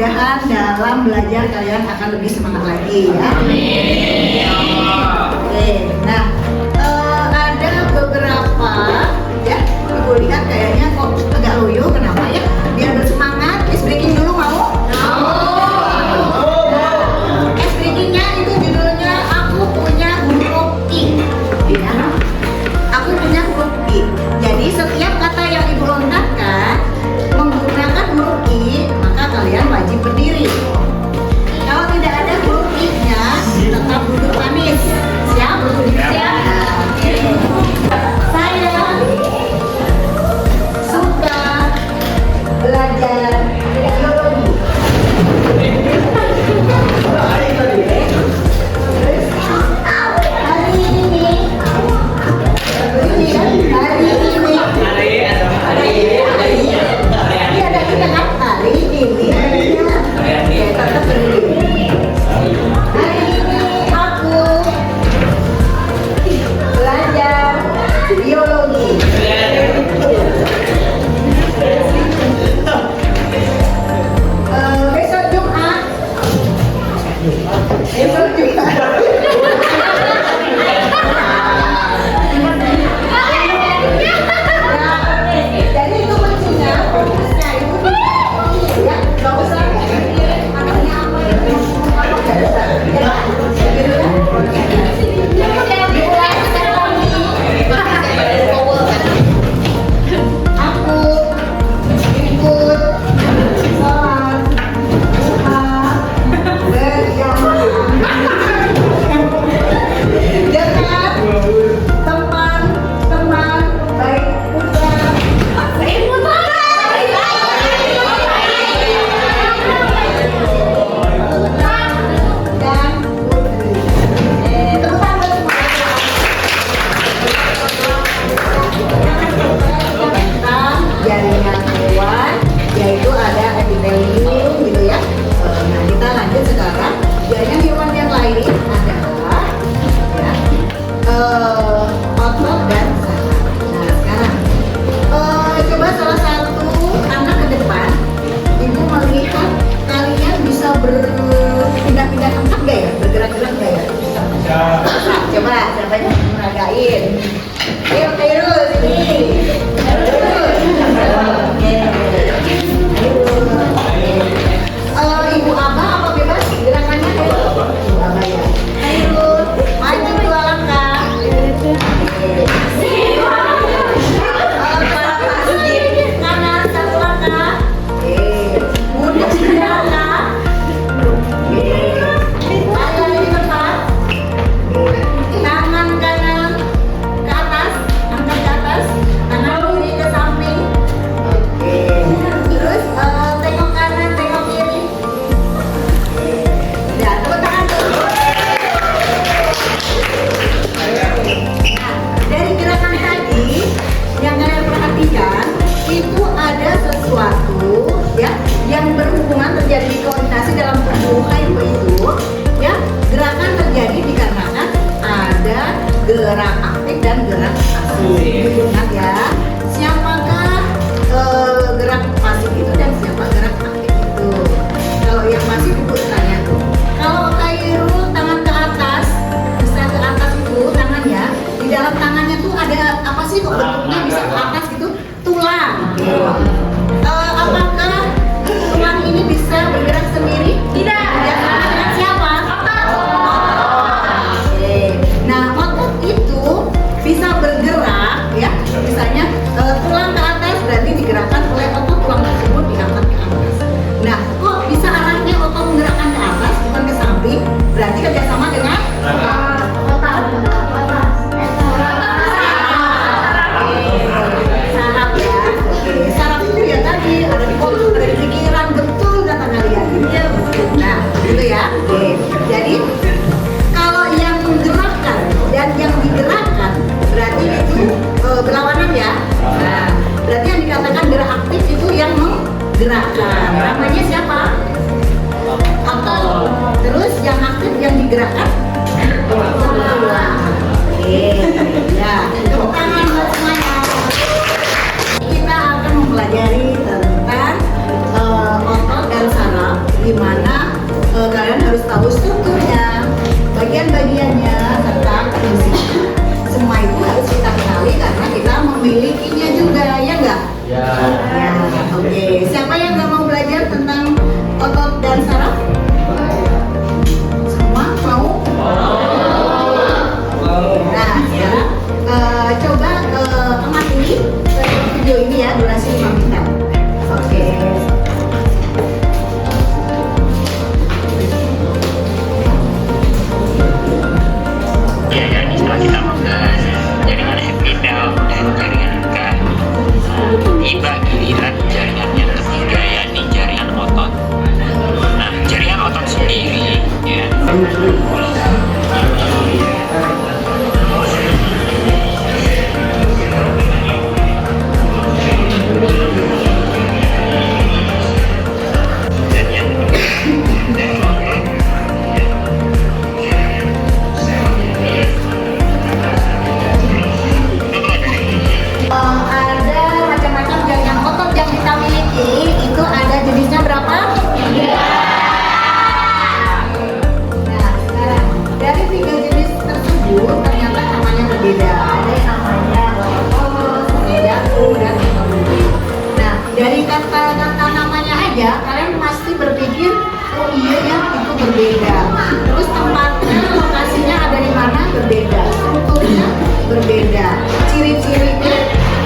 mudah-mudahan dalam belajar kalian akan lebih semangat lagi ya. Oke, nah ada beberapa ya, ibu lihat kayaknya kok agak loyo, kenapa ya? Biar bersemangat, ice breaking dulu mau? Ice breakingnya itu judulnya Aku Punya Huruf I ya. Aku punya huruf I. Jadi setiap kata yang ibu lontarkan menggunakan huruf I, maka kalian wajib berdiri. Kalau tidak ada huruf I-nya, tetap duduk manis. Siap? Siap. pasti berpikir, oh iya ya itu berbeda. Terus tempatnya, lokasinya ada di mana berbeda, strukturnya berbeda, ciri-cirinya,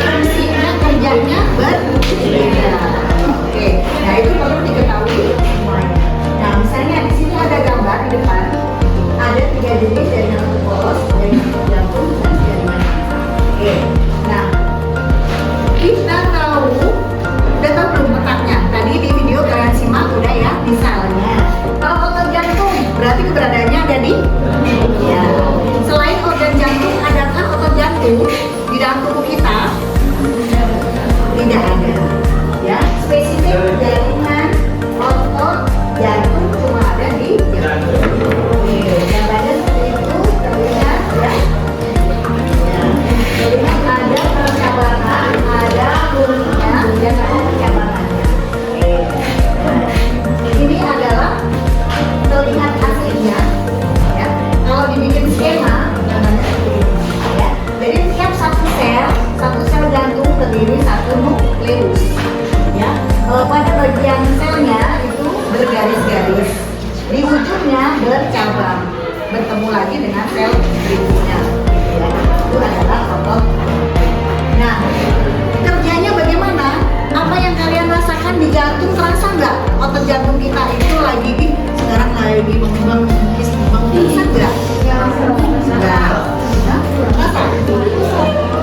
fungsinya, kerjanya berbeda. Oke, nah itu perlu diketahui semuanya. Nah misalnya di sini ada gambar di depan, ada 3 jenis jaringan poros, jaringan jantung dan jaringan mata. Oke, nah kita tahu, udah tahu belum letaknya? Tadi di video kalian simak udah ya. Misalnya, kalau otot jantung berarti keberadaannya ada di ya. Selain organ jantung, adakah otot jantung di dalam tubuh kita? Tidak ada. Ya, spesifik jaringan otot jantung cuma ada di jantung. Oke, gambarnya seperti itu, terlihat ya. Ya, terlihat ada percabangan, ada kulitnya, dan ada percabangannya. Oke, nah, ini adalah terlihat aslinya. Ya, kalau dibikin skema, namanya seperti ini. Ya, jadi setiap satu sel jantung terdiri satu nukleus. Ya, pada bagian selnya itu bergaris-garis, di ujungnya bercabang, bertemu lagi dengan sel berikutnya. Ya, itu adalah otot. Nah, kerjanya bagaimana? Apa yang kalian rasakan di jantung, terasa nggak? Otot jantung kita itu lagi sekarang lagi mengembang, bisa nggak? Nggak. Rasa?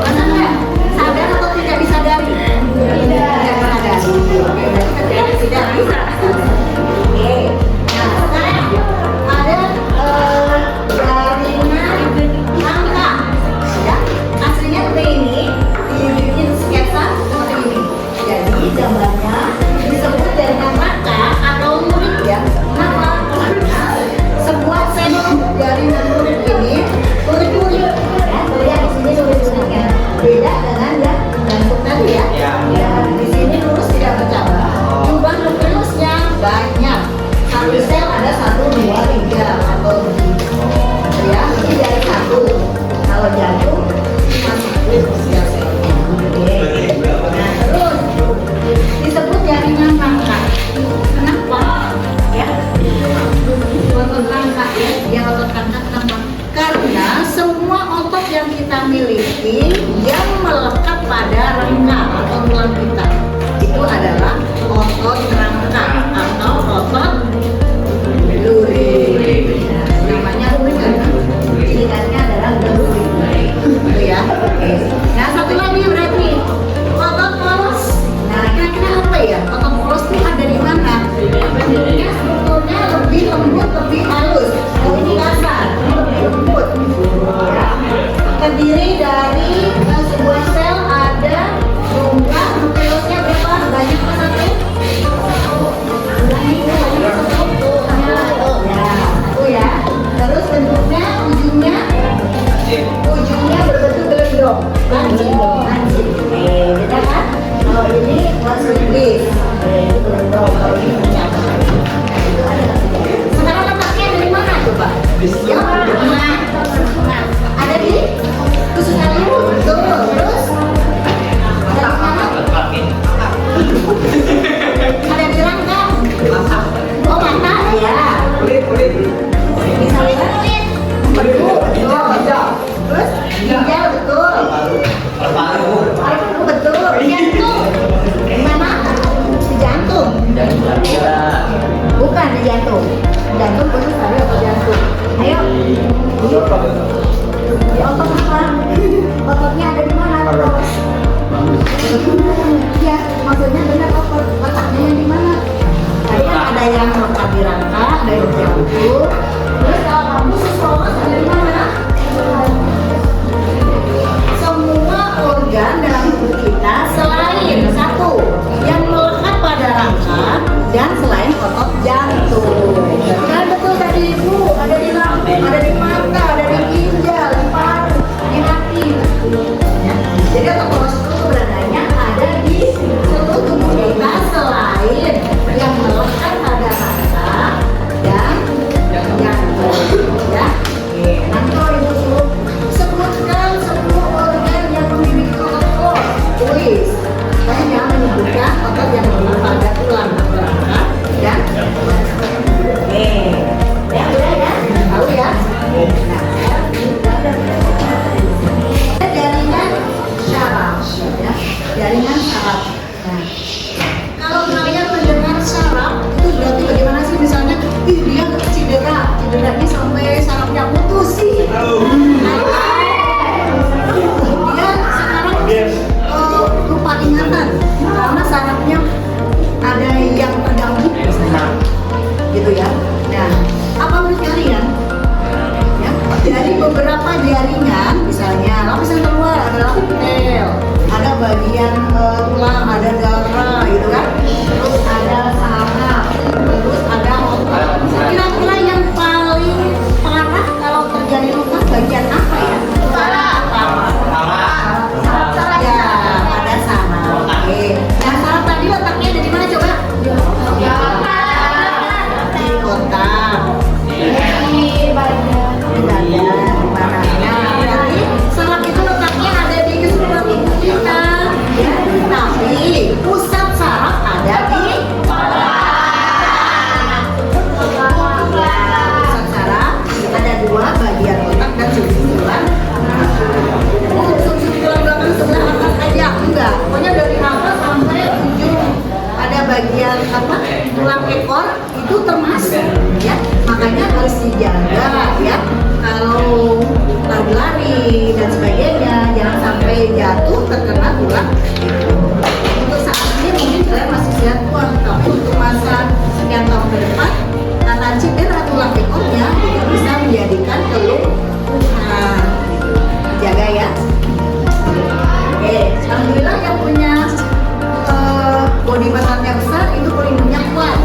Rasa nggak? Sadar atau tidak disadari? Tidak sadari. Oke, berarti kerjanya tidak bisa. Oke. Nah, sekarang ada jaringan rangka. Ya, aslinya seperti ini, dibikin sketsa seperti ini. Jadi gambarnya disebut jaringan rangka atau lurik ya. Kenapa? Karena sebuah sel jaringan lurik ini lurik-lurik. Ya, terlihat di sini lurik-luriknya. Beda dengan yang jantung tadi ya. Ya, di sini lurus tidak bercabang. Jumlah nukleusnya banyak. Satu sel ada 1, 2, 3 atau begitu. Ya, ini dari 1. Kalau jantung cuma 1 sel selnya. Oke. Nah, terus disebut jaringan rangka. Kenapa? Ya, otot rangka ya. Dia otot rangka kenapa? Karena semua otot yang kita miliki yang melekat pada rangka atau tulang kita itu adalah otot rangka atau otot lurik. Nah, namanya lurik karena cirinya adalah lurik. Gitu ya. Oke. Nah, satu lagi berarti otot poros. Nah, kira-kira apa ya? Otot poros itu ada di mana? Bentuknya, strukturnya lebih lembut, lebih halus. Oh, ini kasar, ini lebih lembut. Ya. Terdiri dari sebuah sel ada jumlah nukleusnya berapa? Banyak apa satu? Ya. Terus bentuknya, ujungnya berbentuk gelendong. Lancip. Beda kan? Kalau ini wasit-bis. Itu gelendong. Kalau ini mencapai. Itu ada. Sekarang letaknya dari mana coba? Ya, nah, ada di khusus kali betul. Terus dari mana? Ada di rangka. Oh, mata ya. Kulit. Misalnya betul. Terus ginjal betul. Paru betul. Jantung. Di mana? Di jantung. Bukan di jantung. Jantung khusus tadi otot jantung. Ayo. Di otot apa? Ototnya ada di mana? Ya, maksudnya benar otot. Letaknya yang di mana? Tadi kan ada yang letak di rangka, ada di jantung. Terus kalau kamu sesuatu ada di mana? Semua organ dalam tubuh kita selain satu yang melekat pada rangka dan selain otot jantung. Kan betul tadi Ibu, ada di lambung, ada di mata, ada di ginjal, di paru, di hati. Ya. Jadi otot poros itu keberadaannya ada di seluruh tubuh kita selain yang melekat pada rangka dan jantung. tulang ekor itu termasuk ya, makanya harus dijaga ya. Kalau lari-lari dan sebagainya jangan sampai jatuh terkena tulang ekor. Untuk saat ini mungkin kalian masih sehat kuat, tapi untuk masa sekian tahun ke depan karena cedera tulang ekornya itu bisa menjadikan kelumpuhan. Jaga ya. Oke, alhamdulillah yang punya body badannya besar itu pelindungnya kuat.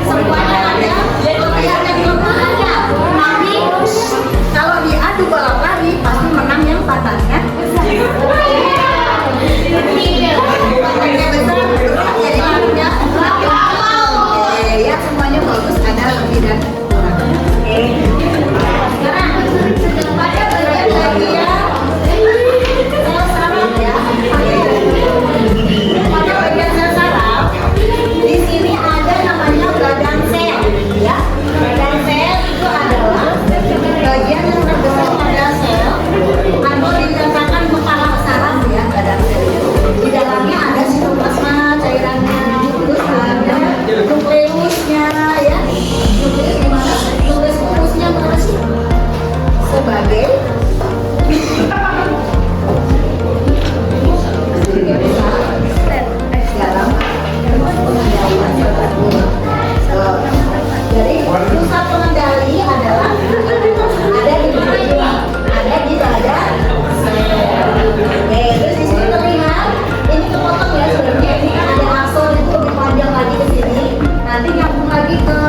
Semuanya ada, tapi ada kelemahannya. Tapi kalau diadu balap lari pasti menang yang badannya besar. Badannya besar, jadi lalunya oke, ya semuanya bagus, ada lebih dan kurang. Oke. Sekarang pada bagian bagian sel saraf ya. Pada bagian sel saraf di sini ada namanya badan sel ya. Badan sel itu adalah bagian yang terbesar pada sel atau dikatakan kepala saraf ya, badan sel itu. Di dalamnya ada sitoplasma cairannya, terus ada nukleusnya ya. Nukleus gimana? Nukleus fokusnya mana sih? Sebagai dalam pengendalian jadi pusat pengendali adalah ada di mana? Ada di badan sel. Oke, terus di sini terlihat ini kepotong ya sebenarnya, ini ada akson itu lebih panjang lagi ke sini, nanti nyambung lagi ke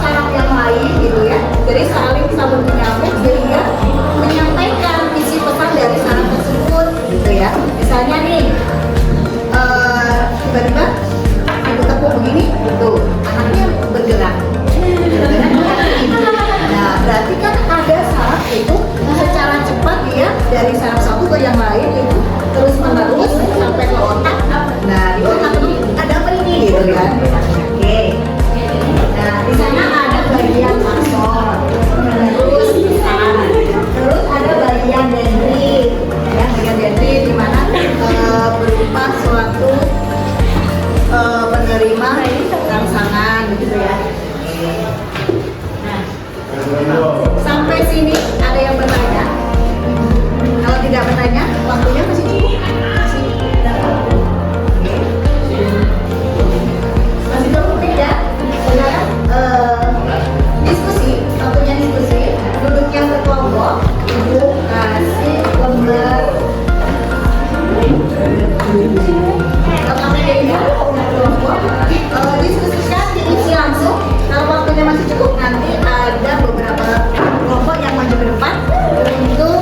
saraf yang lain gitu ya. Jadi saling sambung menyambung sehingga menyampaikan isi pesan dari saraf tersebut gitu ya. Misalnya nih tiba-tiba ibu tepuk begini, tuh anaknya bergerak. Nah, berarti kan ada saraf itu secara cepat dia dari saraf satu ke yang lain itu terus menerus sampai ke otak. Nah, di otak ini ada apa ini gitu kan? Oke. Nah, di sana ada bagian akson, terus ada bagian dendrit, ya bagian dendrit di mana berupa suatu penerima rangsangan gitu ya. Nah, sampai sini ada yang bertanya? Kalau tidak bertanya, waktunya masih cukup? Masih berapa? Masih cukup tidak? Sekarang diskusi, waktunya diskusi. Duduknya berkelompok, ibu kasih lembar. Diskusikan, diisi langsung. Kalau waktunya masih cukup, nanti ada beberapa kelompok yang maju ke depan untuk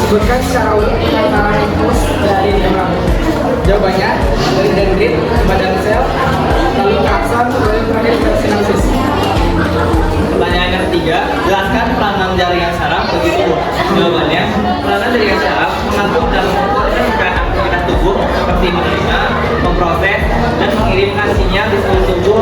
Sebutkan secara unik antara impuls dari demam. Jawabannya dari dendrit, badan sel, lalu klakson, lalu terakhir sinapsis. Pertanyaan yang ketiga, jelaskan peranan jaringan saraf bagi tubuh. Jawabannya, peranan jaringan saraf mengatur dan mengukur aktivitas tubuh seperti menerima, memproses, dan mengirimkan sinyal di seluruh tubuh